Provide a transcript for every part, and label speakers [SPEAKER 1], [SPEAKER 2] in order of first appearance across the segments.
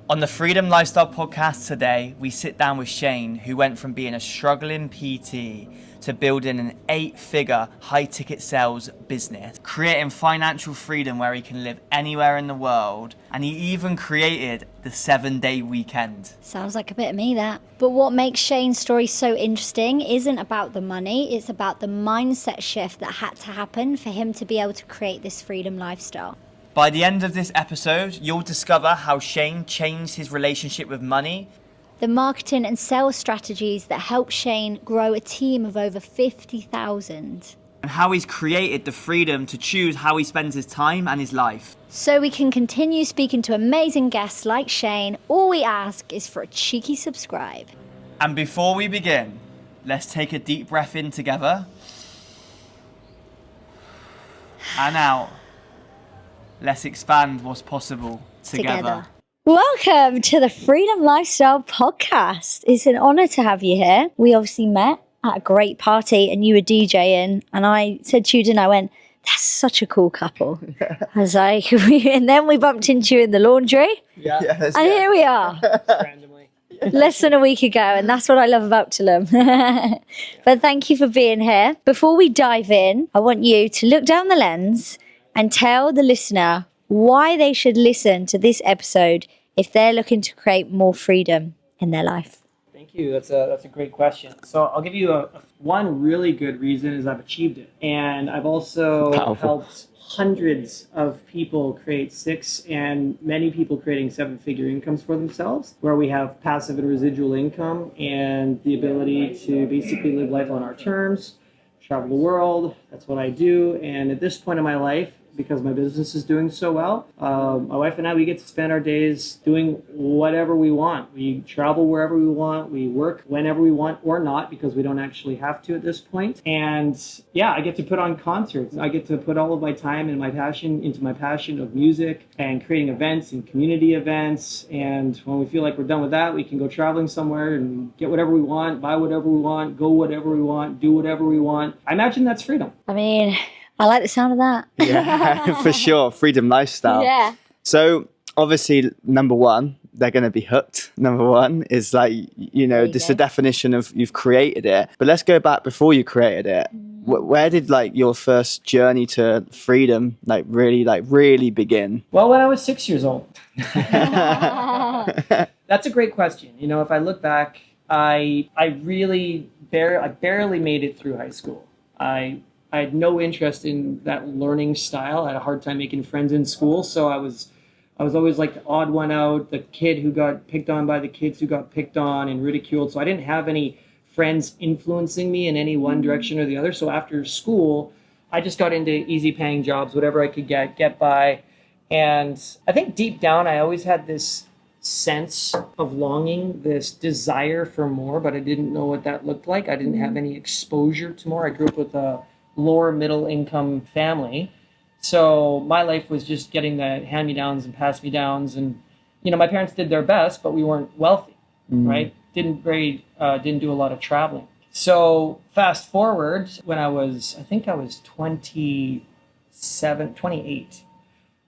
[SPEAKER 1] On the Freedom Lifestyle podcast today, we sit down with Shane, who went from being a struggling PT to building an 8-figure high-ticket sales business, creating financial freedom where he can live anywhere in the world, and he even created the 7-day weekend.
[SPEAKER 2] Sounds like a bit of me, that. But what makes Shane's story so interesting isn't about the money, it's about the mindset shift that had to happen for him to be able to create this freedom lifestyle.
[SPEAKER 1] By the end of this episode, you'll discover how Shane changed his relationship with money,
[SPEAKER 2] The marketing and sales strategies that helped Shane grow a team of over 50,000.
[SPEAKER 1] and how he's created the freedom to choose how he spends his time and his life.
[SPEAKER 2] So we can continue speaking to amazing guests like Shane, all we ask is for a cheeky subscribe.
[SPEAKER 1] And before we begin, let's take a deep breath in together and out. Let's expand what's possible together.
[SPEAKER 2] Welcome to the Freedom Lifestyle podcast. It's an honor to have you here. We obviously met at a great party and you were DJing, and I said to you, didn't I? Went, that's such a cool couple. I was like, and then we bumped into you in the laundry.
[SPEAKER 3] Yeah.
[SPEAKER 2] And here we are.
[SPEAKER 3] Randomly.
[SPEAKER 2] Less than a week ago, and that's what I love about Tulum. But thank you for being here. Before we dive in, I want you to look down the lens and tell the listener why they should listen to this episode if they're looking to create more freedom in their life.
[SPEAKER 3] Thank you. That's a great question. So I'll give you one really good reason is I've achieved it. And I've also helped hundreds of people create 6 and many people creating 7-figure incomes for themselves, where we have passive and residual income and the ability to basically live life on our terms, travel the world. That's what I do. And at this point in my life, because my business is doing so well, my wife and I, we get to spend our days doing whatever we want. We travel wherever we want. We work whenever we want or not, because we don't actually have to at this point. And yeah, I get to put on concerts. I get to put all of my time and my passion into my passion of music and creating events and community events. And when we feel like we're done with that, we can go traveling somewhere and get whatever we want, buy whatever we want, go whatever we want, do whatever we want. I imagine that's freedom.
[SPEAKER 2] I mean, I like the sound of that.
[SPEAKER 1] Yeah, for sure. Freedom lifestyle.
[SPEAKER 2] Yeah.
[SPEAKER 1] So obviously, number one, they're going to be hooked. Number one is like, just the definition of you've created it. But let's go back before you created it. Where did like your first journey to freedom really begin?
[SPEAKER 3] Well, when I was 6 years old. That's a great question. You know, if I look back, I barely made it through high school. I had no interest in that learning style. I had a hard time making friends in school, so I was always like the odd one out, the kid who got picked on by the kids who got picked on and ridiculed. So I didn't have any friends influencing me in any one direction or the other. So after school, I just got into easy paying jobs, whatever I could get by. And I think deep down, I always had this sense of longing, this desire for more, but I didn't know what that looked like. I didn't have any exposure to more. I grew up with a lower middle income family. So my life was just getting the hand-me-downs and pass-me-downs. And, my parents did their best, but we weren't wealthy, right? Didn't do a lot of traveling. So fast forward, when I was 28,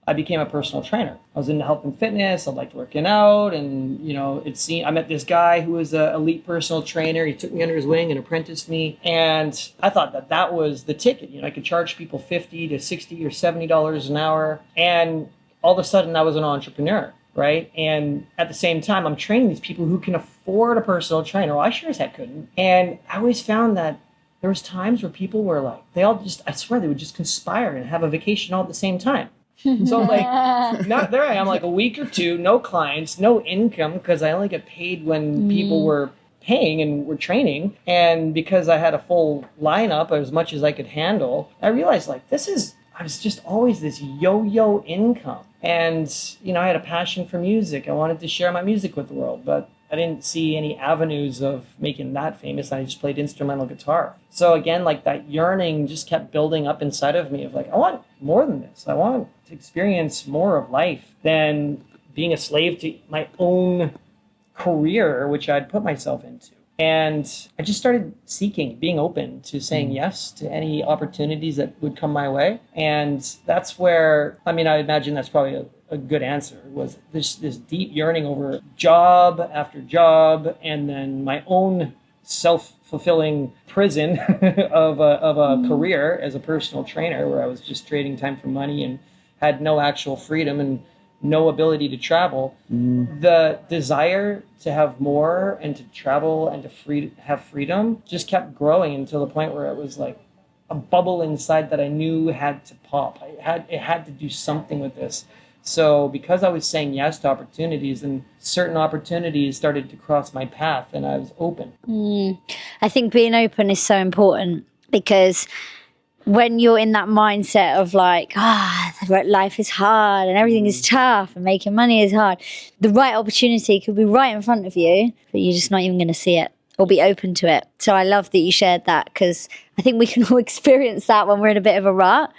[SPEAKER 3] I became a personal trainer. I was into health and fitness. I liked working out. And, I met this guy who was an elite personal trainer. He took me under his wing and apprenticed me. And I thought that was the ticket. I could charge people $50 to $60 or $70 an hour. And all of a sudden I was an entrepreneur, right? And at the same time, I'm training these people who can afford a personal trainer. Well, I sure as heck couldn't. And I always found that there was times where people were like, I swear they would just conspire and have a vacation all at the same time. So there I am, like a week or two, no clients, no income, because I only get paid when people were paying and were training. And because I had a full lineup, as much as I could handle, I realized I was just always this yo-yo income. And, I had a passion for music. I wanted to share my music with the world, but I didn't see any avenues of making that famous. I just played instrumental guitar. So again, that yearning just kept building up inside of me of I want more than this. I want to experience more of life than being a slave to my own career, which I'd put myself into. And I just started being open to saying yes to any opportunities that would come my way. And that's where, I mean, I imagine that's probably a good answer, was this deep yearning over job after job, and then my own self-fulfilling prison of a career as a personal trainer, where I was just trading time for money and had no actual freedom and no ability to travel. The desire to have more and to travel and to have freedom just kept growing until the point where it was like a bubble inside that I knew had to pop. It had to do something with this. So because I was saying yes to opportunities, and certain opportunities started to cross my path, and I was open.
[SPEAKER 2] I think being open is so important, because when you're in that mindset of like, life is hard and everything is tough and making money is hard, the right opportunity could be right in front of you, but you're just not even going to see it or be open to it. So I love that you shared that, because I think we can all experience that when we're in a bit of a rut.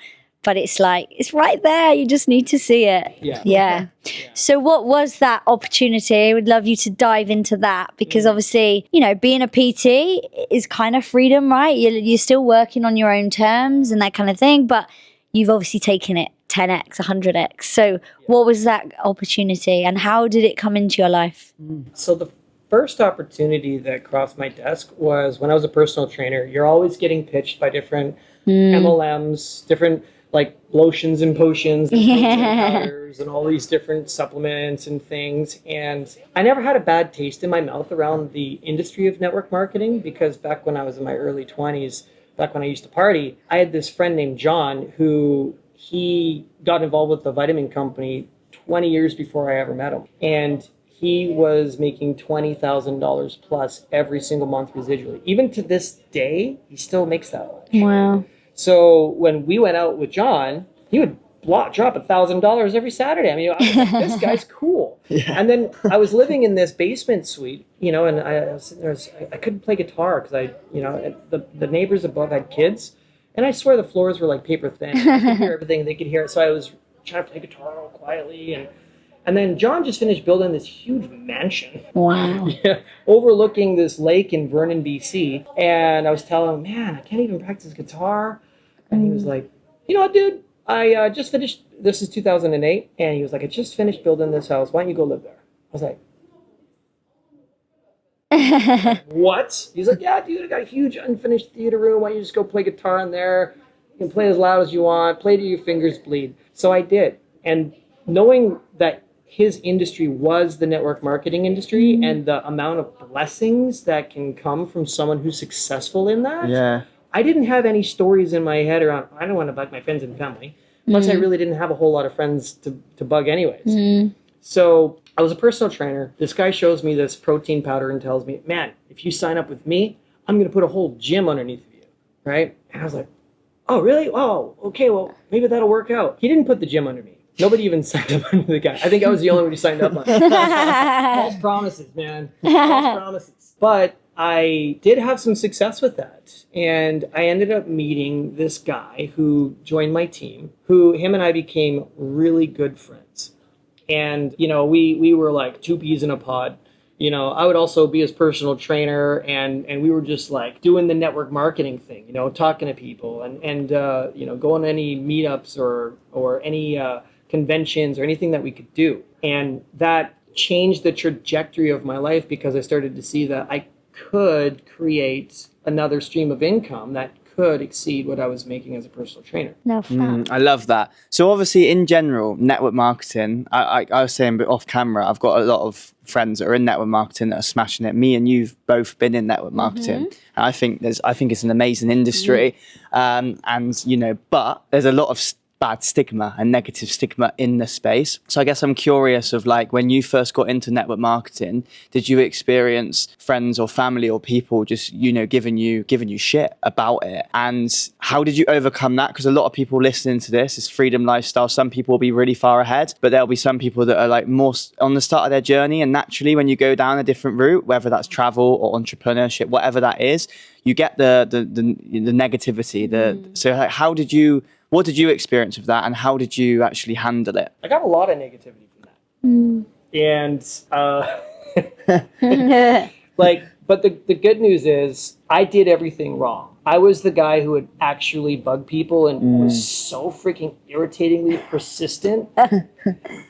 [SPEAKER 2] But it's like, it's right there. You just need to see it. Yeah. So what was that opportunity? I would love you to dive into that, because obviously, you know, being a PT is kind of freedom, right? You're still working on your own terms and that kind of thing, but you've obviously taken it 10x, 100x. So what was that opportunity, and how did it come into your life?
[SPEAKER 3] So the first opportunity that crossed my desk was when I was a personal trainer. You're always getting pitched by different MLMs, different like lotions and potions and protein powders and all these different supplements and things. And I never had a bad taste in my mouth around the industry of network marketing, because back when I was in my early 20s, back when I used to party, I had this friend named John who he got involved with the vitamin company 20 years before I ever met him. And he was making $20,000 plus every single month residually. Even to this day, he still makes that much.
[SPEAKER 2] Wow.
[SPEAKER 3] So when we went out with John, he would drop $1,000 every Saturday. I mean, I was like, this guy's cool. And then I was living in this basement suite, you know, and I was sitting there, I couldn't play guitar because the neighbors above had kids, and I swear the floors were like paper thin. I could hear everything, they could hear it. So I was trying to play guitar all quietly, and then John just finished building this huge mansion.
[SPEAKER 2] Wow.
[SPEAKER 3] Overlooking this lake in Vernon, BC. And I was telling him, man, I can't even practice guitar. And he was like, you know what, dude? I just finished, this is 2008. And he was like, I just finished building this house. Why don't you go live there? I was like, what? He's like, yeah, dude, I got a huge unfinished theater room. Why don't you just go play guitar in there? You can play as loud as you want. Play till your fingers bleed. So I did. And knowing that his industry was the network marketing industry, and the amount of blessings that can come from someone who's successful in that. I didn't have any stories in my head around, I don't want to bug my friends and family. Plus, I really didn't have a whole lot of friends to bug anyways. So I was a personal trainer. This guy shows me this protein powder and tells me, man, if you sign up with me, I'm going to put a whole gym underneath of you, right? And I was like, oh, really? Oh, okay, well, maybe that'll work out. He didn't put the gym under me. Nobody even signed up under the guy. I think I was the only one who signed up on it. False promises, man. False promises. But I did have some success with that. And I ended up meeting this guy who joined my team, him and I became really good friends. And, you know, we were like two peas in a pod. You know, I would also be his personal trainer, and we were just like doing the network marketing thing, you know, talking to people and you know, going to any meetups or any conventions or anything that we could do. And that changed the trajectory of my life, because I started to see that I could create another stream of income that could exceed what I was making as a personal trainer.
[SPEAKER 2] No,
[SPEAKER 1] I love that. So obviously, in general, network marketing, I was saying, but off camera, I've got a lot of friends that are in network marketing that are smashing it. Me and you've both been in network marketing. And I think it's an amazing industry. And, you know, but there's a lot of bad stigma and negative stigma in the space. So I guess I'm curious of, like, when you first got into network marketing, did you experience friends or family or people just, you know, giving you shit about it? And how did you overcome that? Because a lot of people listening to this is freedom lifestyle. Some people will be really far ahead, but there'll be some people that are like more on the start of their journey. And naturally, when you go down a different route, whether that's travel or entrepreneurship, whatever that is, you get the negativity. So how did you, what did you experience with that, and how did you actually handle it?
[SPEAKER 3] I got a lot of negativity from that. And like But the good news is I did everything wrong. I was the guy who would actually bug people and was so freaking irritatingly persistent.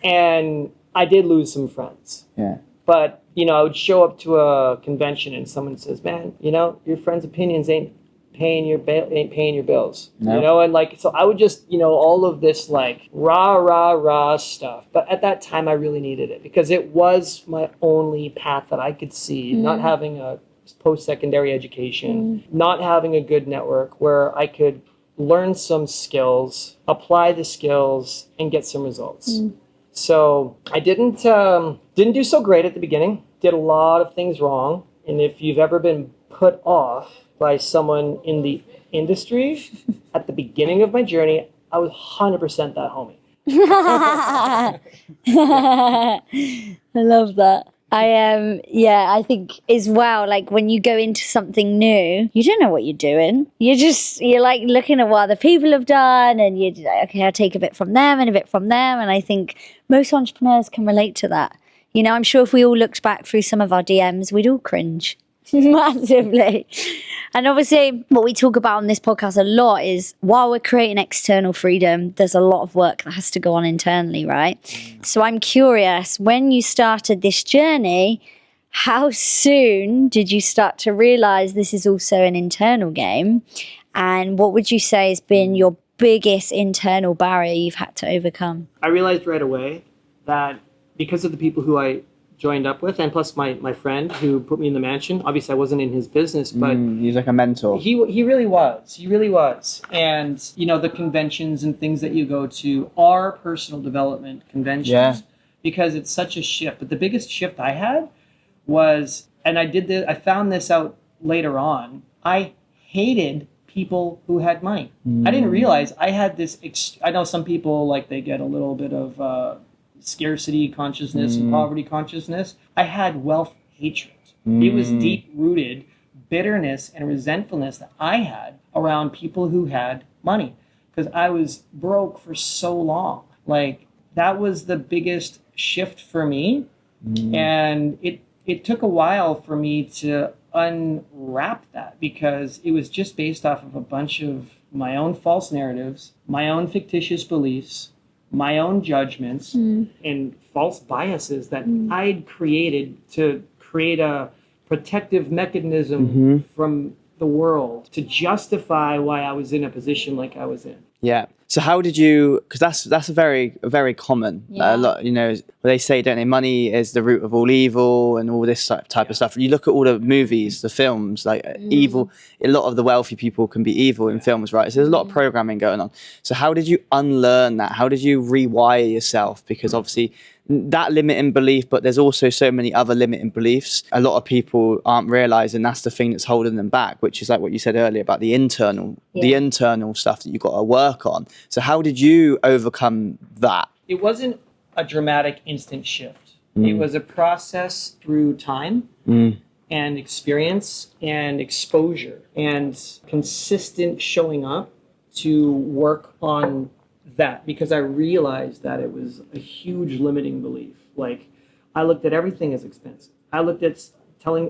[SPEAKER 3] And I did lose some friends.
[SPEAKER 1] Yeah.
[SPEAKER 3] But, I would show up to a convention and someone says, man, your friend's opinions ain't paying your bills.
[SPEAKER 1] No.
[SPEAKER 3] And so I would just, all of this like rah stuff. But at that time I really needed it because it was my only path that I could see, not having a post-secondary education, not having a good network where I could learn some skills, apply the skills, and get some results. So I didn't do so great at the beginning, did a lot of things wrong. And if you've ever been put off by someone in the industry at the beginning of my journey, I was 100% that homie.
[SPEAKER 2] I love that. I think as well, like when you go into something new, you don't know what you're doing. You're like looking at what other people have done and you're like, okay, I'll take a bit from them and a bit from them. And I think most entrepreneurs can relate to that. I'm sure if we all looked back through some of our DMs, we'd all cringe massively. And obviously what we talk about on this podcast a lot is while we're creating external freedom, there's a lot of work that has to go on internally, right? So I'm curious, when you started this journey, how soon did you start to realize this is also an internal game? And what would you say has been your biggest internal barrier you've had to overcome?
[SPEAKER 3] I realized right away that because of the people who I joined up with, and plus my friend who put me in the mansion. Obviously, I wasn't in his business, but
[SPEAKER 1] he's like a mentor.
[SPEAKER 3] He really was. He really was. And the conventions and things that you go to are personal development conventions because it's such a shift. But the biggest shift I had was, and I found this out later on. I hated people who had money. I didn't realize I had this. I know some people like they get a little bit of scarcity consciousness and poverty consciousness. I had wealth hatred. It was deep-rooted bitterness and resentfulness that I had around people who had money because I was broke for so long. Like that was the biggest shift for me. And it took a while for me to unwrap that because it was just based off of a bunch of my own false narratives, my own fictitious beliefs, my own judgments and false biases that I'd created to create a protective mechanism from the world to justify why I was in a position like I was in.
[SPEAKER 1] Yeah. So how did you, because that's a very common, a lot, they say, don't they, money is the root of all evil and all this type of stuff. You look at all the movies, the films, like evil, a lot of the wealthy people can be evil in films, right? So there's a lot of programming going on. So how did you unlearn that? How did you rewire yourself? Because obviously that limiting belief, but there's also so many other limiting beliefs. A lot of people aren't realizing that's the thing that's holding them back, which is like what you said earlier about the internal stuff that you've got to work on. So how did you overcome that?
[SPEAKER 3] It wasn't a dramatic instant shift. It was a process through time and experience and exposure and consistent showing up to work on that because I realized that it was a huge limiting belief. Like I looked at everything as expensive. I looked at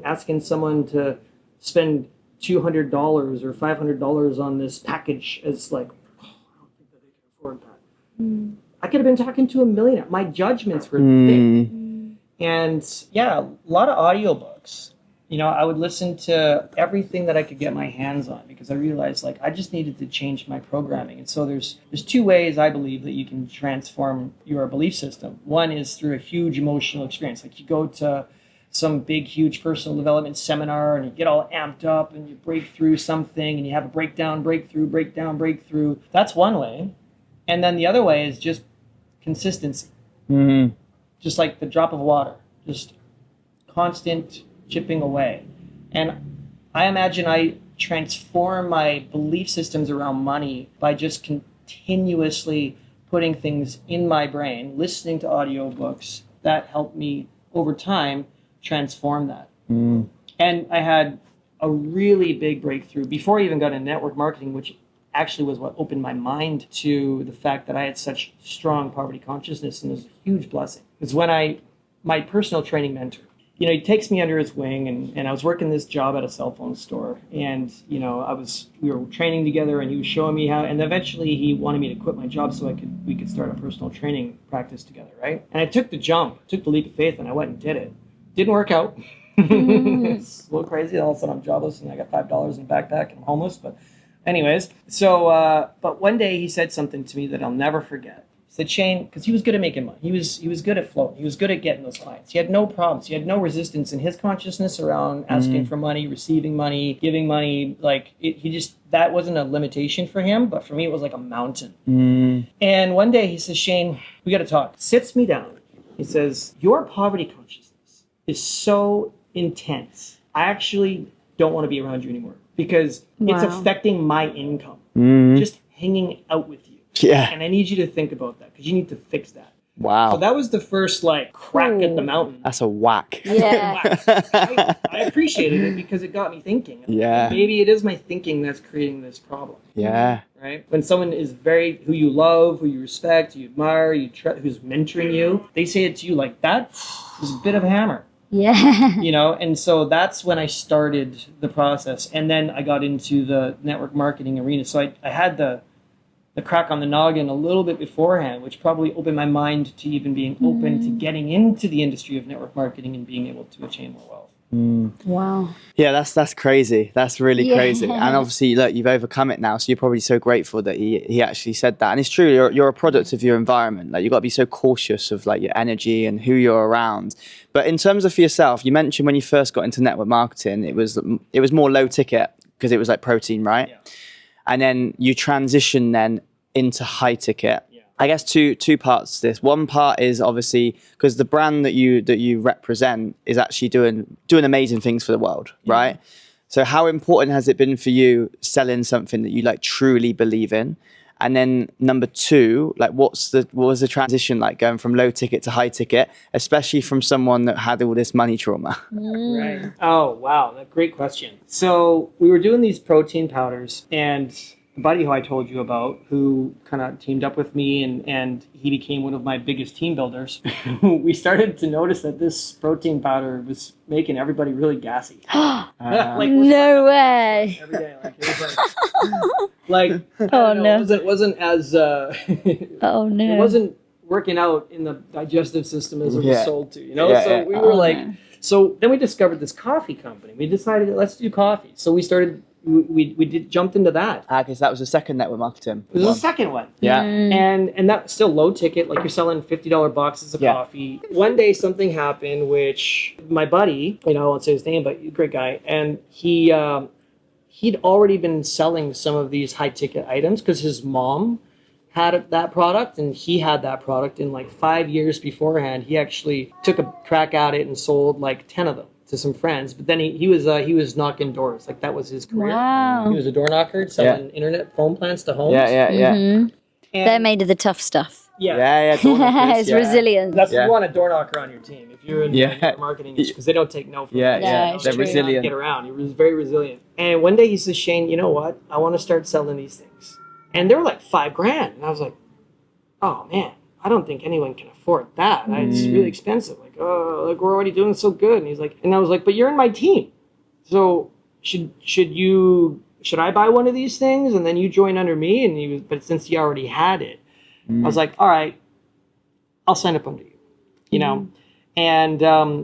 [SPEAKER 3] asking someone to spend $200 or $500 on this package as like, I don't think that they can afford that. I could have been talking to a millionaire. My judgments were thick. And a lot of audiobooks. I would listen to everything that I could get my hands on because I realized like I just needed to change my programming. And so there's two ways I believe that you can transform your belief system. One is through a huge emotional experience. Like you go to some big, huge personal development seminar and you get all amped up and you break through something and you have a breakdown, breakthrough. That's one way. And then the other way is just consistency. Just like the drop of water, just constant chipping away. And I imagine I transform my belief systems around money by just continuously putting things in my brain, listening to audiobooks that helped me over time transform that. And I had a really big breakthrough before I even got into network marketing, which actually was what opened my mind to the fact that I had such strong poverty consciousness, and it was a huge blessing. It's when my personal training mentor, he takes me under his wing, and I was working this job at a cell phone store, and we were training together, and he was showing me how, and eventually he wanted me to quit my job so we could start a personal training practice together, right? And I took the leap of faith, and I went and did it. Didn't work out. It's a little crazy. All of a sudden I'm jobless and I got $5 in a backpack and I'm homeless. But anyways, so but one day he said something to me that I'll never forget. He said, Shane, because he was good at making money. He was good at floating. He was good at getting those clients. He had no problems. He had no resistance in his consciousness around asking for money, receiving money, giving money. Like that wasn't a limitation for him, but for me it was like a mountain. And one day he says, Shane, we got to talk. Sits me down. He says, your poverty consciousness is so intense. I actually don't want to be around you anymore because it's affecting my income. Just hanging out with you.
[SPEAKER 1] Yeah.
[SPEAKER 3] And I need you to think about that because you need to fix that.
[SPEAKER 1] Wow.
[SPEAKER 3] So that was the first crack at the mountain.
[SPEAKER 1] That's a whack.
[SPEAKER 2] Yeah.
[SPEAKER 3] I appreciated it because it got me thinking.
[SPEAKER 1] Yeah.
[SPEAKER 3] Maybe it is my thinking that's creating this problem.
[SPEAKER 1] Yeah.
[SPEAKER 3] Right? When someone is who you love, who you respect, who you admire, who's mentoring you, they say it to you like that is a bit of a hammer.
[SPEAKER 2] Yeah.
[SPEAKER 3] And so that's when I started the process. And then I got into the network marketing arena. So I had the crack on the noggin a little bit beforehand, which probably opened my mind to even being open to getting into the industry of network marketing and being able to attain more wealth.
[SPEAKER 2] Wow.
[SPEAKER 1] Yeah, that's crazy. That's really crazy. And obviously, look, you've overcome it now, so you're probably so grateful that he actually said that. And it's true, you're a product of your environment. Like, you've got to be so cautious of your energy and who you're around. But in terms of for yourself, you mentioned when you first got into network marketing, it was more low ticket because it was like protein, right? Yeah. And then you transition then into high ticket. I guess two parts to this. One part is obviously because the brand that you represent is actually doing amazing things for the world, right? So how important has it been for you selling something that you truly believe in? And then number two, what was the transition like going from low ticket to high ticket, especially from someone that had all this money trauma?
[SPEAKER 3] Right. Oh, wow. That's a great question. So we were doing these protein powders, and a buddy who I told you about, who kind of teamed up with me and he became one of my biggest team builders, we started to notice that this protein powder was making everybody really gassy.
[SPEAKER 2] No way.
[SPEAKER 3] Every day, it wasn't as
[SPEAKER 2] oh no,
[SPEAKER 3] it wasn't working out in the digestive system as it was sold to, we were so then we discovered this coffee company. We decided, let's do coffee. So we started. We jumped into that.
[SPEAKER 1] Because that was the second network marketing.
[SPEAKER 3] It was the second one.
[SPEAKER 1] Yeah.
[SPEAKER 3] And that's still low ticket, you're selling $50 boxes of coffee. One day something happened which my buddy, I won't say his name, but great guy, and he'd already been selling some of these high ticket items because his mom had that product and he had that product in 5 years beforehand. He actually took a crack at it and sold 10 of them to some friends, but then he was knocking doors. That was his career.
[SPEAKER 2] Wow.
[SPEAKER 3] He was a door knocker selling internet phone plans to homes.
[SPEAKER 2] Mm-hmm. They're made of the tough stuff.
[SPEAKER 3] Yeah.
[SPEAKER 1] Door knockers,
[SPEAKER 2] It's resilient.
[SPEAKER 3] That's you want a door knocker on your team if you're in the marketing because they don't take no for
[SPEAKER 1] they're resilient.
[SPEAKER 3] Get around. He was very resilient. And one day he says, Shane, you know what? I want to start selling these things. And they were $5,000. And I was like, oh man, I don't think anyone can afford that. It's really expensive. We're already doing so good. And he's like, and I was like, but you're in my team. So should I buy one of these things and then you join under me? And but since he already had it, I was like, all right, I'll sign up under you, And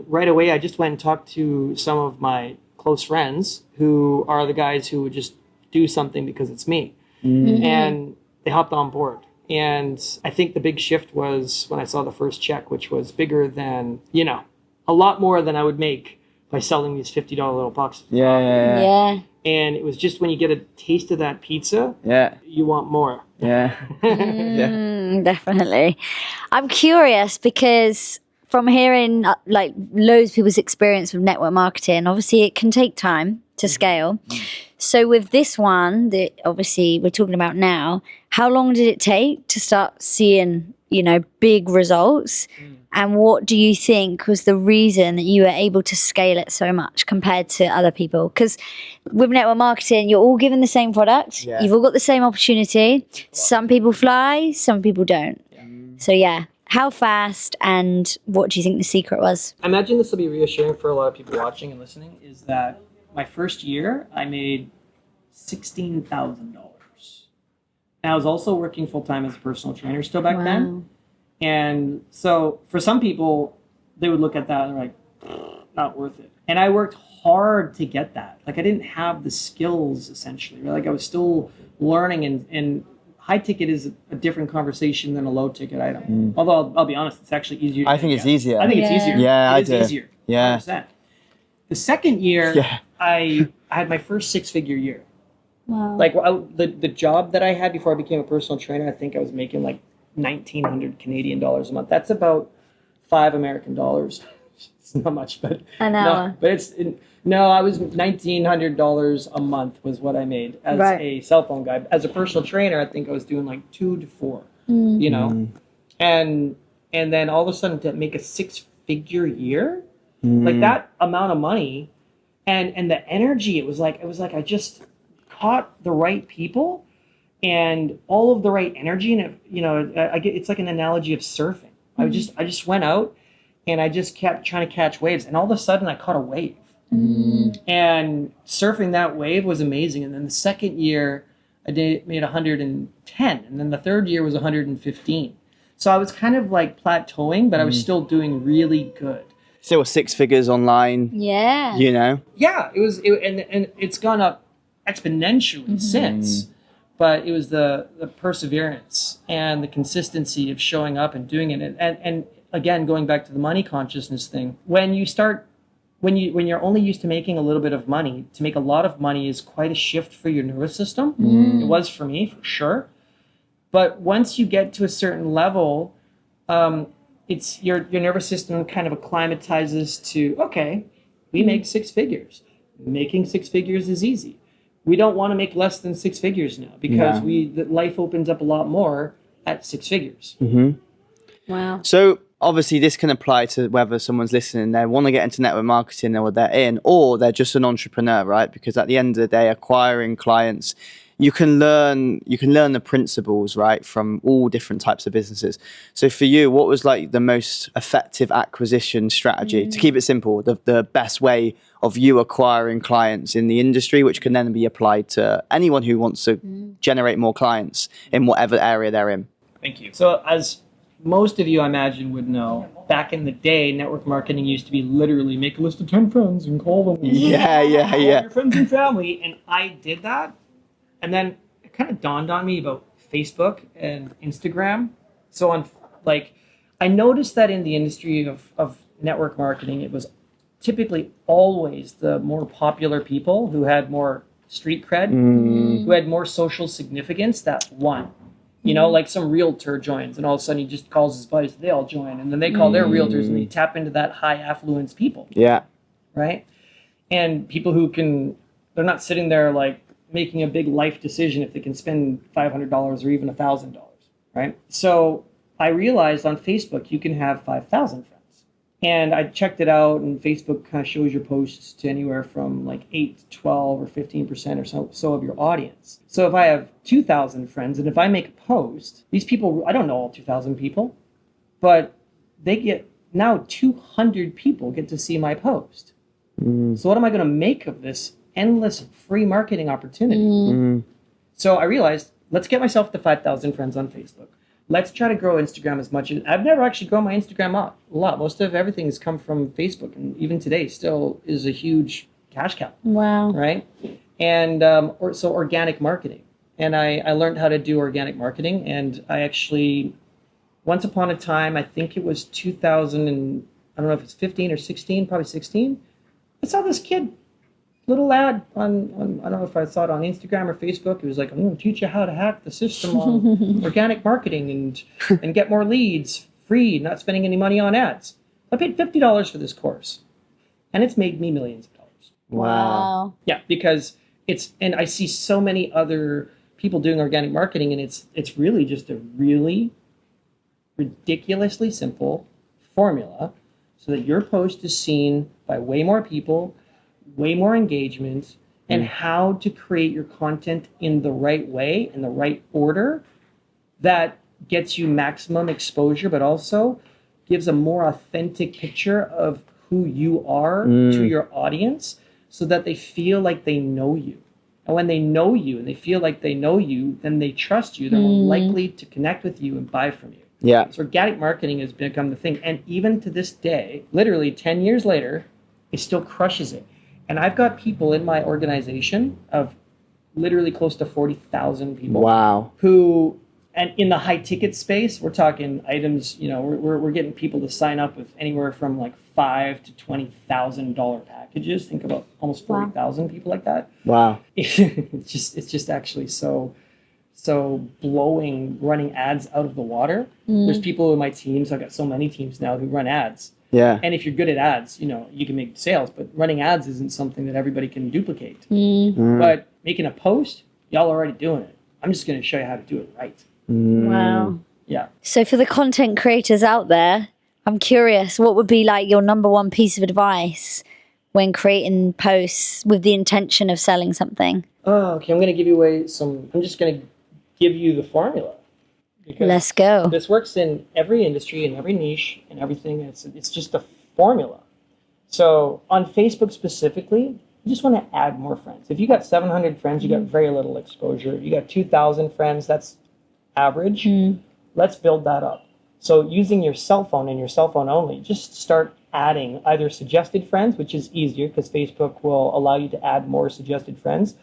[SPEAKER 3] right away, I just went and talked to some of my close friends who are the guys who would just do something because it's me. And they hopped on board. And I think the big shift was when I saw the first check, which was bigger than, a lot more than I would make by selling these $50 little boxes.
[SPEAKER 2] Yeah.
[SPEAKER 3] And it was just when you get a taste of that pizza, you want more.
[SPEAKER 1] Yeah.
[SPEAKER 2] Definitely. I'm curious because from hearing loads of people's experience with network marketing, obviously it can take time to scale. So with this one that obviously we're talking about now, how long did it take to start seeing, big results? And what do you think was the reason that you were able to scale it so much compared to other people? Because with network marketing, you're all given the same product. You've all got the same opportunity. Some people fly, some people don't. So How fast, and what do you think the secret was?
[SPEAKER 3] I imagine this will be reassuring for a lot of people watching and listening, is that my first year I made $16,000. And I was also working full-time as a personal trainer still back then. And so for some people, they would look at that and they're like, not worth it. And I worked hard to get that. Like, I didn't have the skills, essentially. Like, I was still learning, and high ticket is a different conversation than a low ticket item. Although I'll be honest, it's actually easier.
[SPEAKER 1] I think it's easier.
[SPEAKER 3] I think it's easier.
[SPEAKER 1] Yeah,
[SPEAKER 3] It is easier.
[SPEAKER 1] Yeah.
[SPEAKER 3] 100%. The second year, I had my first six-figure year.
[SPEAKER 2] Wow.
[SPEAKER 3] Like, the job that I had before I became a personal trainer, I think I was making like 1,900 Canadian dollars a month. That's about $5 American. It's not much, but
[SPEAKER 2] an hour.
[SPEAKER 3] I was $1,900 a month was what I made as a cell phone guy. As a personal trainer, I think I was doing like 2 to 4, you know, and then all of a sudden to make a 6-figure year, like that amount of money, and the energy, it was like I just caught the right people and all of the right energy, and it, you know, it's like an analogy of surfing. I just went out and I just kept trying to catch waves, and all of a sudden I caught a wave. And surfing that wave was amazing. And then the second year I made 110, and then the third year was 115. So I was kind of like plateauing, but I was still doing really good.
[SPEAKER 1] Still 6 figures online.
[SPEAKER 2] Yeah.
[SPEAKER 1] You know?
[SPEAKER 3] Yeah, and it's gone up exponentially since. But it was the perseverance and the consistency of showing up and doing it. And again, going back to the money consciousness thing, when you're only used to making a little bit of money, to make a lot of money is quite a shift for your nervous system. It was for me, for sure. But once you get to a certain level, it's your nervous system kind of acclimatizes to, okay, we make 6 figures. Making 6 figures is easy. We don't want to make less than 6 figures now, because life opens up a lot more at 6 figures.
[SPEAKER 2] Wow.
[SPEAKER 1] So obviously this can apply to whether someone's listening, they want to get into network marketing or they're in, or they're just an entrepreneur, right? Because at the end of the day, acquiring clients, you can learn the principles, right, from all different types of businesses. So for you, what was like the most effective acquisition strategy? To keep it simple, the best way of you acquiring clients in the industry, which can then be applied to anyone who wants to generate more clients in whatever area they're in.
[SPEAKER 3] Thank you. So as most of you, I imagine, would know, back in the day, network marketing used to be literally make a list of 10 friends and call them. All your friends and family. And I did that. And then it kind of dawned on me about Facebook and Instagram. So I noticed that in the industry of network marketing, it was typically always the more popular people who had more street cred, who had more social significance that won. You know, like some realtor joins, and all of a sudden he just calls his buddies, they all join, and then they call their realtors, and they tap into that high affluence people. Yeah. Right? And people who they're not sitting there like making a big life decision if they can spend $500 or even $1,000, right? So I realized on Facebook you can have 5,000 friends. And I checked it out, and Facebook kind of shows your posts to anywhere from like 8 to 12 or 15% or so of your audience. So if I have 2,000 friends, and if I make a post, these people, I don't know all 2,000 people, but they get, now 200 people get to see my post. So what am I going to make of this endless free marketing opportunity? So I realized, let's get myself to 5,000 friends on Facebook. Let's try to grow Instagram as much as... I've never actually grown my Instagram up a lot. Most of everything has come from Facebook, and even today still is a huge cash cow.
[SPEAKER 2] Wow.
[SPEAKER 3] Right? And so organic marketing. And I learned how to do organic marketing, and I actually, once upon a time, I think it was 2000 and, I don't know if it's 15 or 16, probably 16, I saw this kid, little ad on I don't know if I saw it on Instagram or Facebook. It was like, I'm going to teach you how to hack the system on organic marketing and get more leads free, not spending any money on ads. I paid $50 for this course, and it's made me millions of dollars.
[SPEAKER 2] Wow.
[SPEAKER 3] Yeah, because and I see so many other people doing organic marketing, and it's really just a really ridiculously simple formula so that your post is seen by way more people, way more engagement, and how to create your content in the right way, in the right order, that gets you maximum exposure, but also gives a more authentic picture of who you are to your audience so that they feel like they know you. And when they know you and they feel like they know you, then they trust you. They're more likely to connect with you and buy from you.
[SPEAKER 1] Yeah.
[SPEAKER 3] So organic marketing has become the thing. And even to this day, literally 10 years later, it still crushes it. And I've got people in my organization of literally close to 40,000 people.
[SPEAKER 1] Wow.
[SPEAKER 3] Who, and in the high ticket space, we're talking items, you know, we're getting people to sign up with anywhere from like $5,000 to $20,000 packages. Think about almost 40,000 people like that.
[SPEAKER 1] Wow.
[SPEAKER 3] It's just actually so blowing running ads out of the water. There's people in my teams. I've got so many teams now who run ads.
[SPEAKER 1] Yeah.
[SPEAKER 3] And if you're good at ads, you know, you can make sales, but running ads isn't something that everybody can duplicate. But making a post, y'all are already doing it. I'm just going to show you how to do it right.
[SPEAKER 2] Wow.
[SPEAKER 3] Yeah.
[SPEAKER 2] So for the content creators out there, I'm curious, what would be like your number one piece of advice when creating posts with the intention of selling something?
[SPEAKER 3] Oh, okay. I'm going to give you I'm just going to give you the formula. Because
[SPEAKER 2] Let's go.
[SPEAKER 3] This works in every industry and every niche and everything. It's just a formula. So on Facebook specifically, you just want to add more friends. If you got 700 friends, you got very little exposure. You got 2,000 friends, that's average. Let's build that up. So using your cell phone and your cell phone only, just start adding either suggested friends, which is easier because Facebook will allow you to add more suggested friends,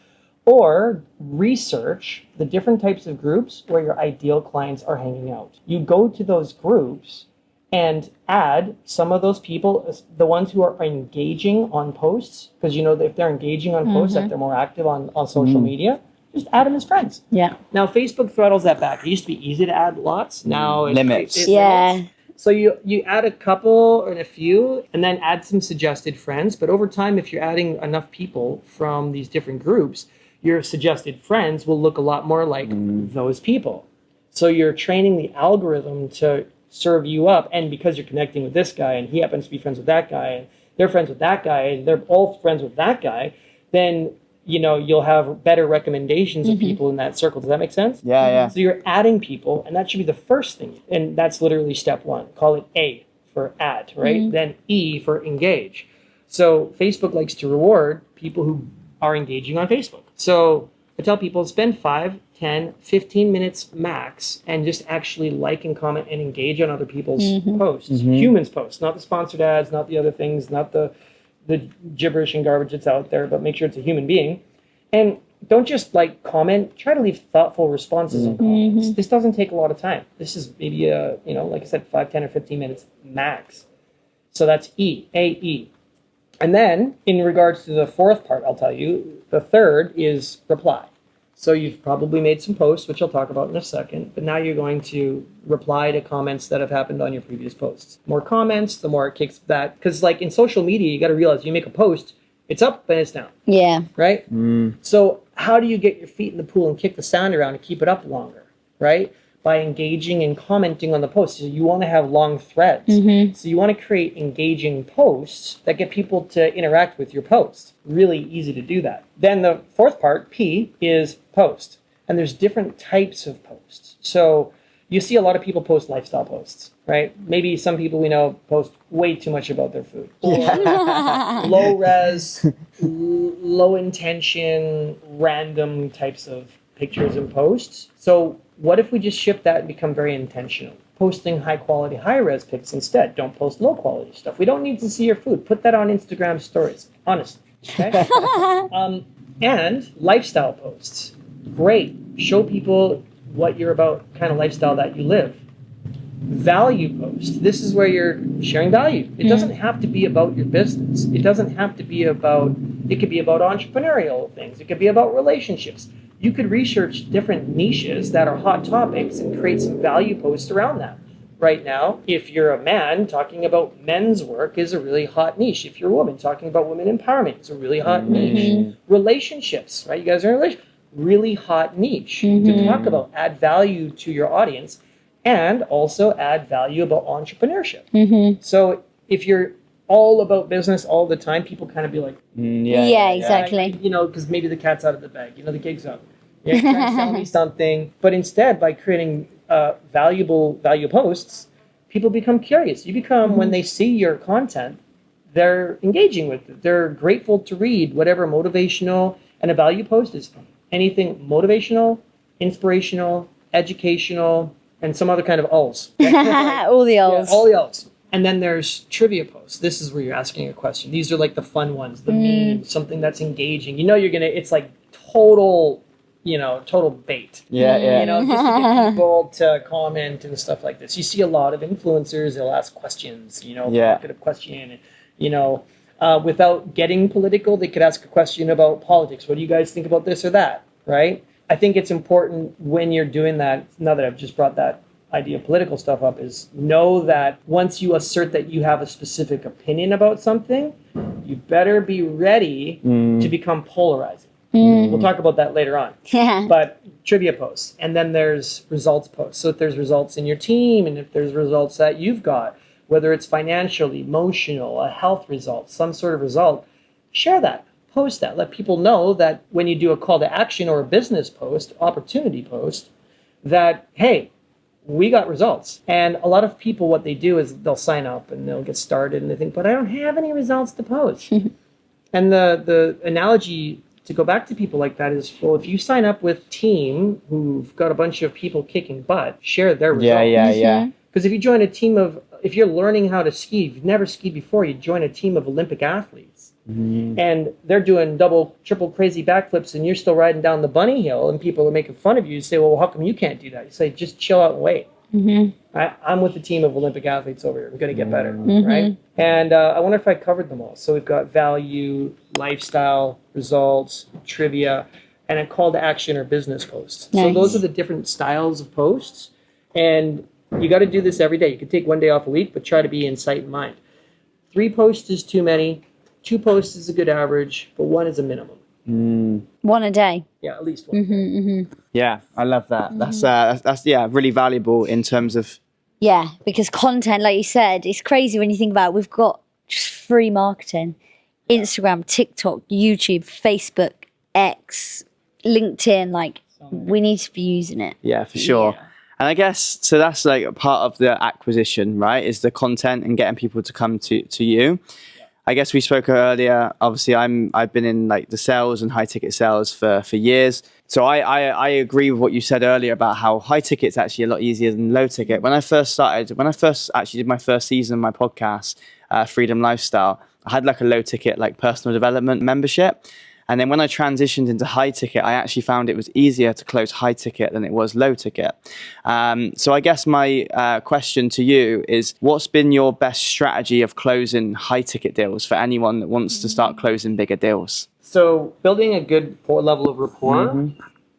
[SPEAKER 3] or research the different types of groups where your ideal clients are hanging out. You go to those groups and add some of those people, the ones who are engaging on posts, because you know that if they're engaging on posts, that they're more active on social media, just add them as friends.
[SPEAKER 2] Yeah.
[SPEAKER 3] Now, Facebook throttles that back. It used to be easy to add lots. Now it
[SPEAKER 1] Limits.
[SPEAKER 2] Yeah.
[SPEAKER 3] So you add a couple or a few and then add some suggested friends. But over time, if you're adding enough people from these different groups, your suggested friends will look a lot more like those people. So you're training the algorithm to serve you up. And because you're connecting with this guy and he happens to be friends with that guy and they're friends with that guy and they're all friends with that guy, then you know, you'll have better recommendations of people in that circle. Does that make sense?
[SPEAKER 1] Yeah, yeah.
[SPEAKER 3] So you're adding people, and that should be the first thing. And that's literally step one. Call it A for add, right? Then E for engage. So Facebook likes to reward people who are engaging on Facebook. So I tell people spend 5, 10, 15 minutes max and just actually like and comment and engage on other people's posts. Humans' posts, not the sponsored ads, not the other things, not the gibberish and garbage that's out there, but make sure it's a human being. And don't just like comment, try to leave thoughtful responses on comments. This doesn't take a lot of time. This is maybe like I said, 5, 10 or 15 minutes max. So that's AE. And then in regards to the fourth part, I'll tell you, the third is reply. So you've probably made some posts, which I'll talk about in a second, but now you're going to reply to comments that have happened on your previous posts. More comments, the more it kicks that. Because like in social media, you got to realize you make a post, it's up and it's down.
[SPEAKER 2] Yeah.
[SPEAKER 3] Right? So how do you get your feet in the pool and kick the sand around and keep it up longer? Right? By engaging and commenting on the post. So you want to have long threads. So you want to create engaging posts that get people to interact with your posts. Really easy to do that. Then the fourth part, P, is post. And there's different types of posts. So you see a lot of people post lifestyle posts, right? Maybe some people we know post way too much about their food. Or low res, low intention, random types of pictures and posts. So what if we just shift that and become very intentional? Posting high quality, high res pics instead. Don't post low quality stuff. We don't need to see your food. Put that on Instagram stories, honestly. Okay? And lifestyle posts. Great. Show people what you're about, kind of lifestyle that you live. Value posts. This is where you're sharing value. It doesn't have to be about your business. It doesn't have to be about, it could be about entrepreneurial things. It could be about relationships. You could research different niches that are hot topics and create some value posts around that. Right now, if you're a man, talking about men's work is a really hot niche. If you're a woman, talking about women empowerment is a really hot niche. Relationships, right? You guys are in a relationship. Really hot niche to talk about. Add value to your audience and also add value about entrepreneurship. So if you're all about business all the time, people kind of be like,
[SPEAKER 2] Yeah, exactly.
[SPEAKER 3] you know, because maybe the cat's out of the bag, you know, the gig's up. You're trying to sell me something. But instead, by creating value posts, people become curious. You become, when they see your content, they're engaging with it. They're grateful to read whatever motivational, and a value post is anything motivational, inspirational, educational, and some other kind of alls.
[SPEAKER 2] All the olds.
[SPEAKER 3] Yeah, all the alls. And then there's trivia posts. This is where you're asking a question. These are like the fun ones, the memes, something that's engaging. You know, it's like total bait.
[SPEAKER 1] Yeah.
[SPEAKER 3] You know, just to get people to comment and stuff like this. You see a lot of influencers, they'll ask questions, provocative question. And, without getting political, they could ask a question about politics. What do you guys think about this or that, right? I think it's important when you're doing that, now that I've just brought that idea of political stuff up, is know that once you assert that you have a specific opinion about something, you better be ready to become polarizing. We'll talk about that later on. But trivia posts, and then there's results posts. So if there's results in your team, and if there's results that you've got, whether it's financial, emotional, a health result, some sort of result, share that, post that. Let people know that when you do a call to action or a business post, opportunity post, that, hey, we got results. And a lot of people, what they do is they'll sign up and they'll get started and they think, but I don't have any results to post. And the analogy to go back to people like that is, well, if you sign up with a team who've got a bunch of people kicking butt, share their results.
[SPEAKER 1] Yeah.
[SPEAKER 3] Because if you join a team of, if you're learning how to ski, if you've never skied before, you join a team of Olympic athletes. And they're doing double, triple crazy backflips and you're still riding down the bunny hill and people are making fun of you. You say, well, how come you can't do that? You say, just chill out and wait. I'm with a team of Olympic athletes over here. I'm going to get better, right? And I wonder if I covered them all. So we've got value, lifestyle, results, trivia, and a call to action or business posts.
[SPEAKER 2] Nice.
[SPEAKER 3] So those are the different styles of posts. And you got to do this every day. You could take one day off a week, but try to be in sight and mind. 3 posts is too many. 2 posts is a good average, but 1 is a minimum.
[SPEAKER 2] One a day.
[SPEAKER 3] Yeah, at least 1.
[SPEAKER 1] Yeah, I love that. That's really valuable in terms of.
[SPEAKER 2] Yeah, because content, like you said, it's crazy when you think about it. We've got just free marketing. Instagram, TikTok, YouTube, Facebook, X, LinkedIn, like we need to be using it.
[SPEAKER 1] Yeah, for sure.
[SPEAKER 2] Yeah.
[SPEAKER 1] And I guess, so that's like a part of the acquisition, right? Is the content and getting people to come to you. I guess we spoke earlier, obviously I've been in like the sales and high ticket sales for years. So I agree with what you said earlier about how high ticket's actually a lot easier than low ticket. When I first actually did my first season of my podcast, Freedom Lifestyle, I had like a low ticket, like personal development membership. And then when I transitioned into high ticket, I actually found it was easier to close high ticket than it was low ticket. So I guess my question to you is, what's been your best strategy of closing high ticket deals for anyone that wants to start closing bigger deals?
[SPEAKER 3] So building a good level of rapport,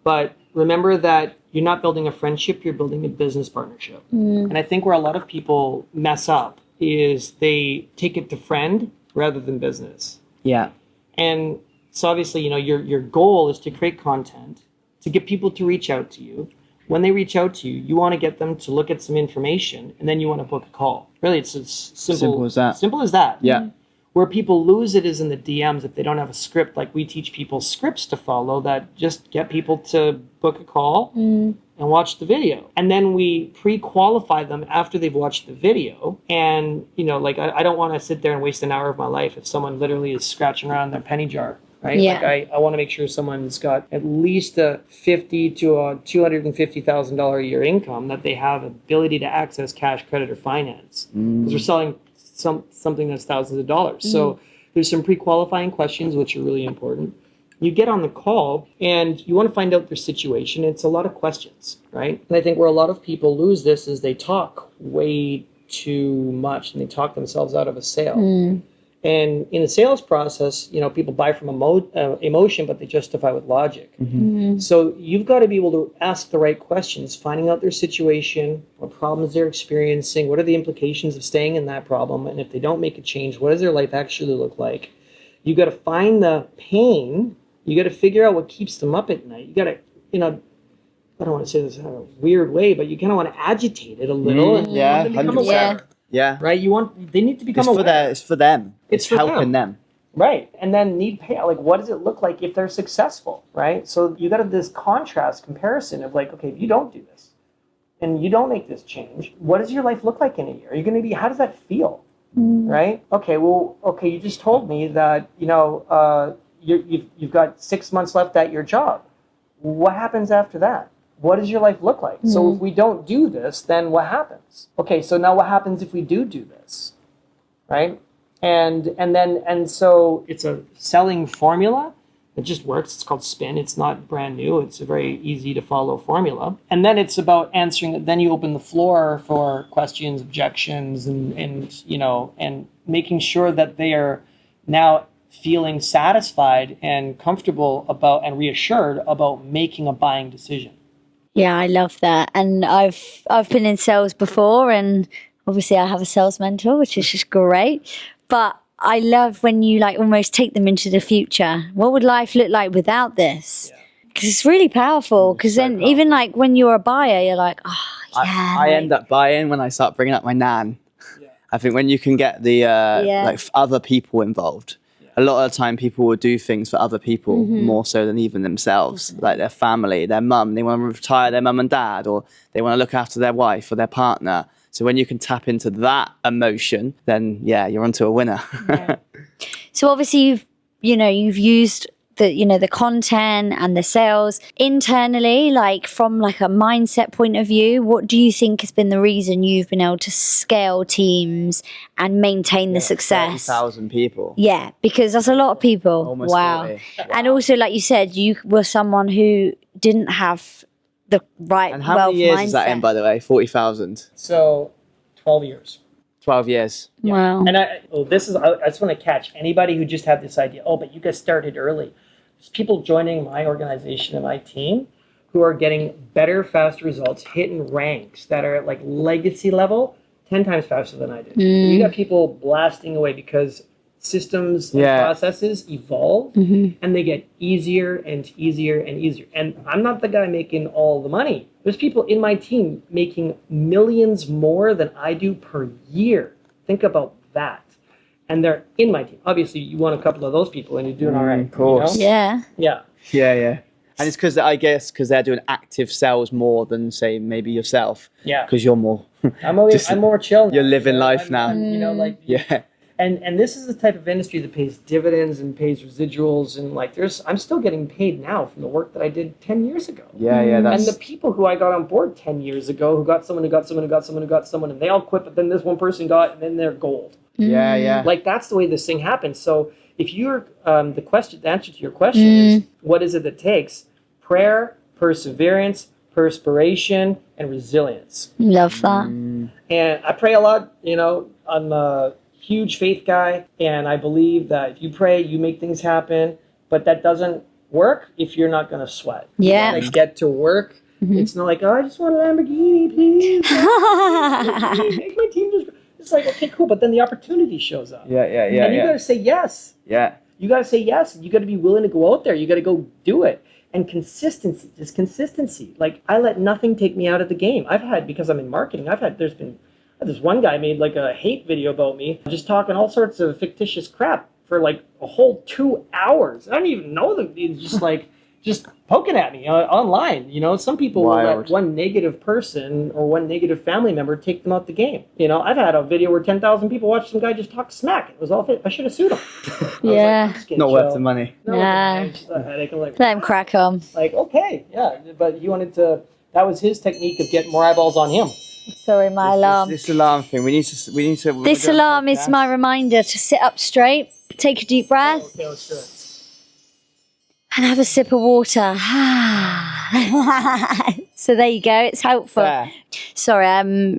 [SPEAKER 3] but remember that you're not building a friendship, you're building a business partnership. And I think where a lot of people mess up is they take it to friend rather than business.
[SPEAKER 1] Yeah.
[SPEAKER 3] And so obviously, your goal is to create content, to get people to reach out to you. When they reach out to you, you want to get them to look at some information, and then you want to book a call. Really, it's as simple
[SPEAKER 1] as that.
[SPEAKER 3] Simple as that.
[SPEAKER 1] Yeah.
[SPEAKER 3] Where people lose it is in the DMs if they don't have a script. Like we teach people scripts to follow that just get people to book a call and watch the video. And then we pre-qualify them after they've watched the video. And, I don't want to sit there and waste an hour of my life if someone literally is scratching around their penny jar. Right?
[SPEAKER 2] Yeah.
[SPEAKER 3] Like I want to make sure someone's got at least a $50,000 to a $250,000 a year income, that they have ability to access cash, credit, or finance. Because we're selling something that's thousands of dollars. So there's some pre-qualifying questions which are really important. You get on the call and you want to find out their situation. It's a lot of questions, right? And I think where a lot of people lose this is they talk way too much and they talk themselves out of a sale. And in the sales process, people buy from emotion, but they justify with logic. So you've got to be able to ask the right questions, finding out their situation, what problems they're experiencing, what are the implications of staying in that problem, and if they don't make a change, what does their life actually look like? You got to find the pain. You got to figure out what keeps them up at night. You got to, I don't want to say this in a weird way, but you kind of want to agitate it a little and
[SPEAKER 1] yeah,
[SPEAKER 3] become
[SPEAKER 1] 100%.
[SPEAKER 3] aware.
[SPEAKER 1] Yeah.
[SPEAKER 3] Right? They need to become aware.
[SPEAKER 1] It's for them. It's
[SPEAKER 3] for
[SPEAKER 1] helping them.
[SPEAKER 3] Right. And then need payout. Like, what does it look like if they're successful? Right. So you got this comparison of like, okay, if you don't do this, and you don't make this change, what does your life look like in a year? Are you going to be, how does that feel? Right? Okay, well, okay, you just told me that, you've got 6 months left at your job. What happens after that? What does your life look like? So if we don't do this, then what happens? Okay, so now what happens if we do this? Right? And so it's a selling formula. It just works. It's called spin. It's not brand new. It's a very easy to follow formula. And then it's about answering. Then you open the floor for questions, objections, and making sure that they are now feeling satisfied and comfortable about and reassured about making a buying decision.
[SPEAKER 2] Yeah, I love that. And I've been in sales before, and obviously I have a sales mentor, which is just great. But I love when you like almost take them into the future. What would life look like without this? Because it's really powerful. Because then even like when you're a buyer, you're like, oh, yeah.
[SPEAKER 1] I end up buying when I start bringing up my nan. I think when you can get the like other people involved. A lot of the time people will do things for other people more so than even themselves, like their family, their mum. They want to retire their mum and dad, or they want to look after their wife or their partner. So when you can tap into that emotion, then you're onto a winner.
[SPEAKER 2] So obviously you've used the content and the sales internally, like from like a mindset point of view. What do you think has been the reason you've been able to scale teams and maintain the success?
[SPEAKER 1] 30,000 people.
[SPEAKER 2] Yeah, because that's a lot of people.
[SPEAKER 1] Almost
[SPEAKER 2] wow.
[SPEAKER 1] 40.
[SPEAKER 2] And also, like you said, you were someone who didn't have the right
[SPEAKER 1] And how
[SPEAKER 2] wealth
[SPEAKER 1] many years
[SPEAKER 2] mindset.
[SPEAKER 1] is that in, by the way? 40,000.
[SPEAKER 3] So 12 years.
[SPEAKER 1] 12 years.
[SPEAKER 2] Wow.
[SPEAKER 3] And I just want to catch anybody who just had this idea. Oh, but you guys started early. There's people joining my organization and my team who are getting better, faster results, hitting ranks that are at like legacy level 10 times faster than I did. You got people blasting away because systems and processes evolve and they get easier and easier and easier. And I'm not the guy making all the money. There's people in my team making millions more than I do per year. Think about that. And they're in my team. Obviously, you want a couple of those people and you're doing all right.
[SPEAKER 1] Of course.
[SPEAKER 2] Yeah.
[SPEAKER 3] Yeah.
[SPEAKER 1] Yeah. And it's because they're doing active sales more than, say, maybe yourself.
[SPEAKER 3] Yeah.
[SPEAKER 1] Because you're more...
[SPEAKER 3] I'm more chill now.
[SPEAKER 1] You're living life now.
[SPEAKER 3] And this is the type of industry that pays dividends and pays residuals, and like I'm still getting paid now from the work that I did 10 years ago.
[SPEAKER 1] Yeah, that's...
[SPEAKER 3] And the people who I got on board 10 years ago, who got someone, and they all quit, but then this one person got, and then they're gold.
[SPEAKER 1] Yeah.
[SPEAKER 3] Like that's the way this thing happens. So if you're the answer to your question is what is it that takes? Prayer, perseverance, perspiration, and resilience.
[SPEAKER 2] Love that.
[SPEAKER 3] And I pray a lot. I'm a huge faith guy, and I believe that if you pray, you make things happen. But that doesn't work if you're not going to sweat.
[SPEAKER 2] Yeah.
[SPEAKER 3] You gotta get to work. It's not like, oh, I just want a Lamborghini, please. Make my team just. It's like, okay, cool, but then the opportunity shows up.
[SPEAKER 1] Yeah.
[SPEAKER 3] And you got to say yes.
[SPEAKER 1] Yeah.
[SPEAKER 3] You got to say yes. You got to be willing to go out there. You got to go do it. And consistency, just consistency. Like, I let nothing take me out of the game. Because I'm in marketing, there's this one guy made like a hate video about me, just talking all sorts of fictitious crap for like a whole 2 hours. I don't even know them. He's just poking at me online. Some people will let one negative person or one negative family member take them out the game. I've had a video where 10,000 people watched some guy just talk smack. It was all fit. I should have sued him.
[SPEAKER 2] Yeah.
[SPEAKER 1] Not worth the money.
[SPEAKER 2] Nah. Let him crack on.
[SPEAKER 3] Like, okay, yeah. But he wanted to, that was his technique of getting more eyeballs on him.
[SPEAKER 2] Sorry, my alarm.
[SPEAKER 1] This alarm thing. We need to.
[SPEAKER 2] This alarm is my reminder to sit up straight, take a deep breath.
[SPEAKER 3] Okay, let's do it.
[SPEAKER 2] And have a sip of water. So there you go. It's helpful.
[SPEAKER 1] Yeah.
[SPEAKER 2] Sorry,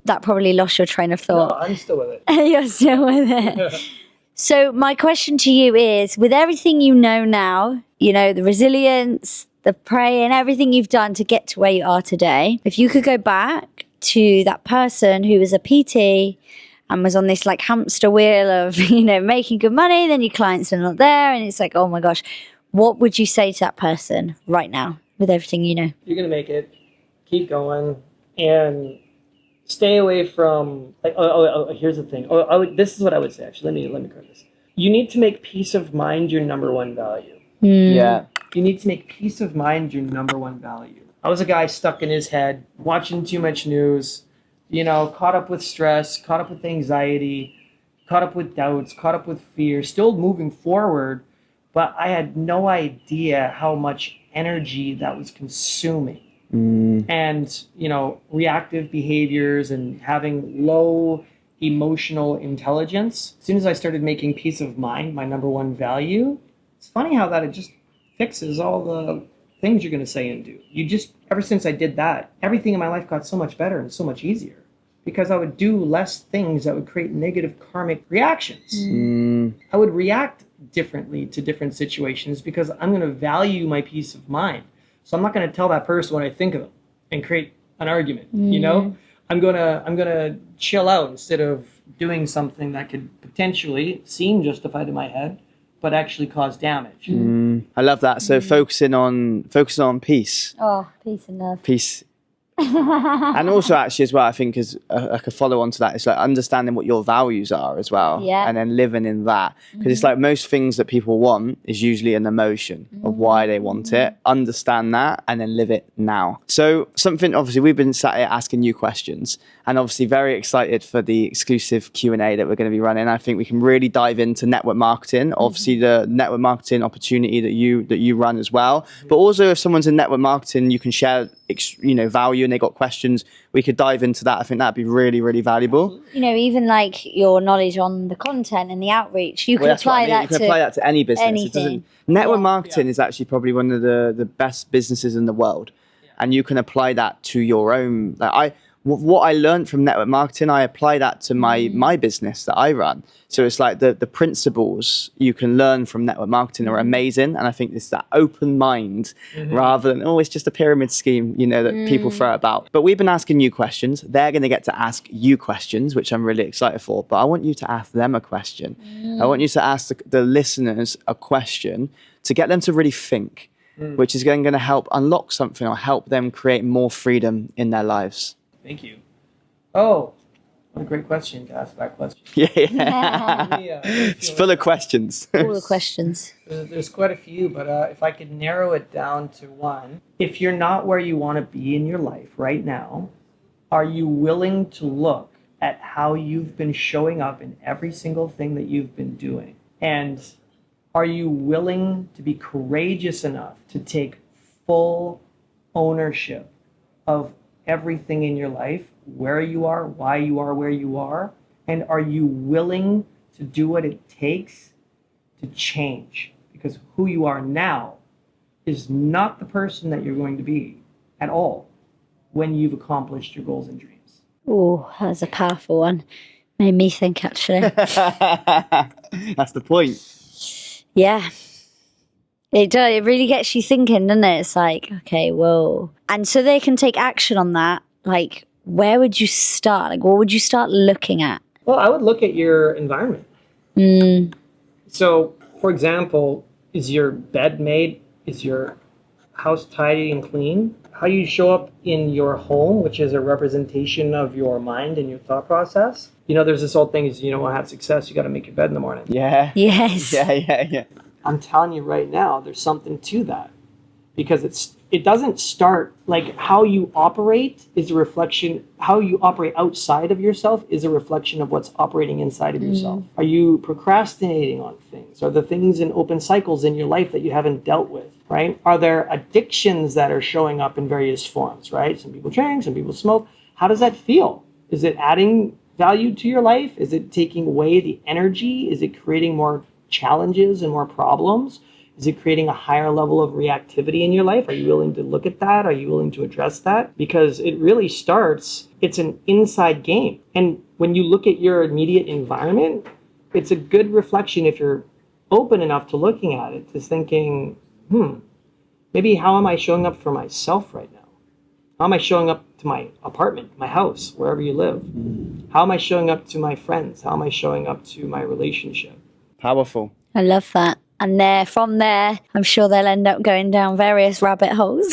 [SPEAKER 2] that probably lost your train of
[SPEAKER 3] No,
[SPEAKER 2] thought.
[SPEAKER 3] I'm still with it.
[SPEAKER 2] You're still with it. So my question to you is, with everything you know now, the resilience, the praying, everything you've done to get to where you are today, if you could go back to that person who was a PT and was on this like hamster wheel of, making good money, then your clients are not there, and it's like, oh my gosh, what would you say to that person right now with everything you know?
[SPEAKER 3] You're going to make it. Keep going. And stay away from, like, here's the thing. This is what I would say, actually. Let me correct this. You need to make peace of mind your number one value.
[SPEAKER 1] Yeah.
[SPEAKER 3] You need to make peace of mind your number one value. I was a guy stuck in his head, watching too much news, caught up with stress, caught up with anxiety, caught up with doubts, caught up with fear, still moving forward, but I had no idea how much energy that was consuming. And, reactive behaviors and having low emotional intelligence. As soon as I started making peace of mind my number one value, it's funny how that it just fixes all the things you're going to say and do. Ever since I did that, everything in my life got so much better and so much easier because I would do less things that would create negative karmic reactions. I would react differently to different situations because I'm going to value my peace of mind. So I'm not going to tell that person what I think of them and create an argument, I'm gonna chill out instead of doing something that could potentially seem justified in my head, but actually cause damage.
[SPEAKER 1] I love that. So focusing on peace.
[SPEAKER 2] Oh, peace and love.
[SPEAKER 1] Peace. And also actually as well, I think as like a follow on to that, it's like understanding what your values are as well.
[SPEAKER 2] Yeah.
[SPEAKER 1] And then living in that. Because it's like most things that people want is usually an emotion of why they want it. Understand that and then live it now. So something, obviously we've been sat here asking you questions and obviously very excited for the exclusive Q&A that we're going to be running. I think we can really dive into network marketing, obviously the network marketing opportunity that you run as well. But also if someone's in network marketing, you can share value and they got questions, we could dive into that. I think that'd be really, really valuable.
[SPEAKER 2] Even like your knowledge on the content and the outreach, you can apply that to...
[SPEAKER 1] You can apply that to any business.
[SPEAKER 2] Anything.
[SPEAKER 1] Network marketing is actually probably one of the best businesses in the world. And you can apply that to your own... What I learned from network marketing, I apply that to my business that I run. So it's like the principles you can learn from network marketing are amazing. And I think it's that open mind rather than, it's just a pyramid scheme, that people throw about. But we've been asking you questions. They're going to get to ask you questions, which I'm really excited for. But I want you to ask them a question. I want you to ask the listeners a question to get them to really think, which is going to help unlock something or help them create more freedom in their lives.
[SPEAKER 3] Thank you. Oh, what a great question to ask that question.
[SPEAKER 1] Yeah. It's full of questions.
[SPEAKER 2] All the questions.
[SPEAKER 3] There's quite a few, but if I could narrow it down to one, if you're not where you want to be in your life right now, are you willing to look at how you've been showing up in every single thing that you've been doing? And are you willing to be courageous enough to take full ownership of everything in your life, where you are, why you are where you are, and are you willing to do what it takes to change? Because who you are now is not the person that you're going to be at all when you've accomplished your goals and dreams.
[SPEAKER 2] Oh, that was a powerful one. Made me think, actually.
[SPEAKER 1] That's the point.
[SPEAKER 2] Yeah. It does. It really gets you thinking, doesn't it? It's like, okay, whoa. And so they can take action on that. Like, where would you start? Like, what would you start looking at?
[SPEAKER 3] Well, I would look at your environment. So, for example, is your bed made? Is your house tidy and clean? How you show up in your home, which is a representation of your mind and your thought process. There's this old thing is, to have success, you got to make your bed in the morning.
[SPEAKER 1] Yeah.
[SPEAKER 2] Yes.
[SPEAKER 1] Yeah.
[SPEAKER 3] I'm telling you right now, there's something to that. Because it doesn't start, like how you operate is a reflection, how you operate outside of yourself is a reflection of what's operating inside of yourself. Are you procrastinating on things? Are there things in open cycles in your life that you haven't dealt with, right? Are there addictions that are showing up in various forms, right? Some people drink, some people smoke. How does that feel? Is it adding value to your life? Is it taking away the energy? Is it creating more challenges and more problems? Is it creating a higher level of reactivity in your life? Are you willing to look at that? Are you willing to address that? Because it really starts, it's an inside game. And when you look at your immediate environment, it's a good reflection if you're open enough to looking at it, to thinking, maybe how am I showing up for myself right now? How am I showing up to my apartment, my house, wherever you live? How am I showing up to my friends? How am I showing up to my relationship?
[SPEAKER 1] Powerful.
[SPEAKER 2] I love that. And from there, I'm sure they'll end up going down various rabbit holes,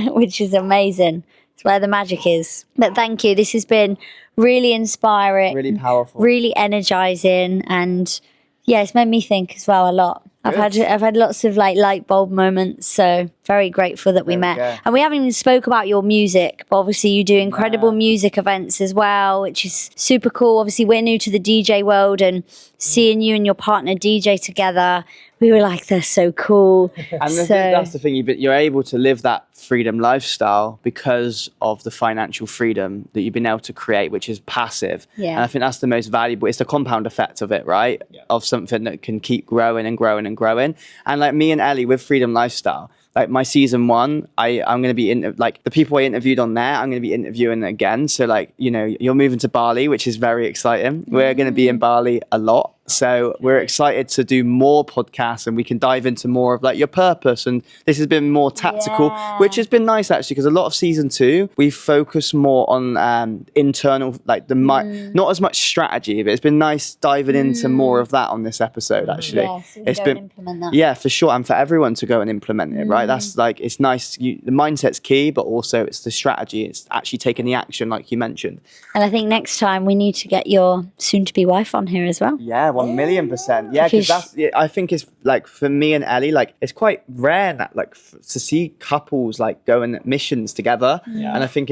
[SPEAKER 2] which is amazing. It's where the magic is. But thank you. This has been really inspiring.
[SPEAKER 1] Really powerful.
[SPEAKER 2] Really energizing. And yeah, it's made me think as well a lot. I've
[SPEAKER 1] Good.
[SPEAKER 2] had lots of like light bulb moments, so very grateful that we
[SPEAKER 1] There we
[SPEAKER 2] met.
[SPEAKER 1] go.
[SPEAKER 2] And we haven't even spoke about your music, but obviously you do incredible music events as well, which is super cool. Obviously we're new to the DJ world, and seeing you and your partner DJ together, we were like, they're so cool.
[SPEAKER 1] And I think that's the thing, you're able to live that freedom lifestyle because of the financial freedom that you've been able to create, which is passive.
[SPEAKER 2] Yeah.
[SPEAKER 1] And I think that's the most valuable. It's the compound effect of it, right?
[SPEAKER 3] Yeah.
[SPEAKER 1] Of something that can keep growing and growing and growing. And like me and Ellie with Freedom Lifestyle, like my season 1, I'm going to be like the people I interviewed on there, I'm going to be interviewing again. So like, you know, you're moving to Bali, which is very exciting. We're going to be in Bali a lot. So we're excited to do more podcasts, and we can dive into more of like your purpose. And this has been more tactical, which has been nice actually, because a lot of season 2, we focus more on internal, like not as much strategy, but it's been nice diving into more of that on this episode actually.
[SPEAKER 2] Yeah, so we
[SPEAKER 1] It's
[SPEAKER 2] go
[SPEAKER 1] been
[SPEAKER 2] and implement that.
[SPEAKER 1] Yeah, for sure, and for everyone to go and implement it, right? That's like, it's nice. The mindset's key, but also it's the strategy. It's actually taking the action, like you mentioned.
[SPEAKER 2] And I think next time we need to get your soon-to-be wife on here as well.
[SPEAKER 1] Yeah, 1,000,000%. Yeah, because I think it's like for me and Ellie, like it's quite rare that like to see couples like go on missions together.
[SPEAKER 3] Yeah.
[SPEAKER 1] And I think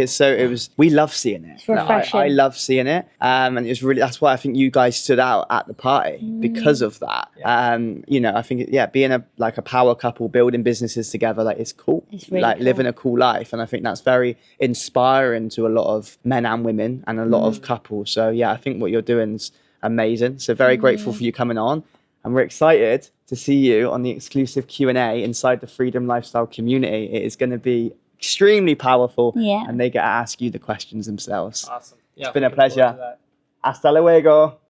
[SPEAKER 1] we love seeing it.
[SPEAKER 2] It's refreshing.
[SPEAKER 1] I love seeing it. And it was really, that's why I think you guys stood out at the party because of that. You know, I think, being a power couple, building businesses together, like it's cool.
[SPEAKER 2] It's really
[SPEAKER 1] like
[SPEAKER 2] cool.
[SPEAKER 1] living a cool life. And I think that's very inspiring to a lot of men and women and a lot of couples. So yeah, I think what you're doing is amazing. So very grateful for you coming on, and we're excited to see you on the exclusive Q&A inside the Freedom Lifestyle community. It is going to be extremely powerful, and they get to ask you the questions themselves.
[SPEAKER 3] Awesome.
[SPEAKER 1] It's been a pleasure. Hasta luego.